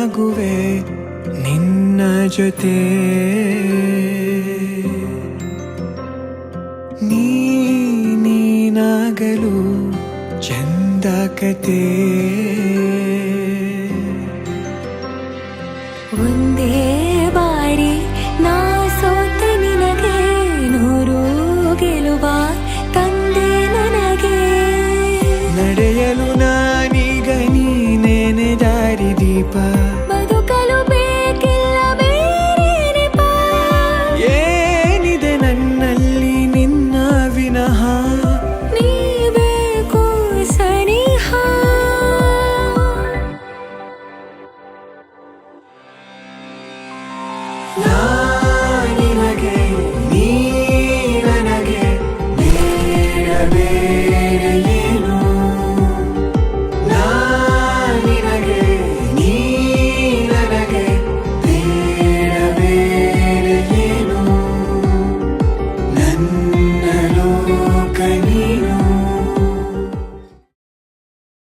ನಾನಾಗುವೆ ನಿನ್ನ ಜೊತೆ ನೀನಾಗಲು ಚಂದ ಕತೆ ಒಂದೇ ಬಾರಿ ನಾ ಸೋತ ನಿನಗೆ ನೂರು ಗೆಲುವ ತಂದೆ ನನಗೆ ನಡೆಯಲು ನಾನೀಗ ನೀನೇನೆ ದಾರಿ ದೀಪ ಬದುಕಲು ಬೇಕಿಲ್ಲ ಬೇರೆ ನೆಪ ಏನಿದೆ ನನ್ನಲ್ಲಿ ನಿನ್ನ ವಿನಃ ನೀ ಬೇಕು ಸನಿಹ ನಾ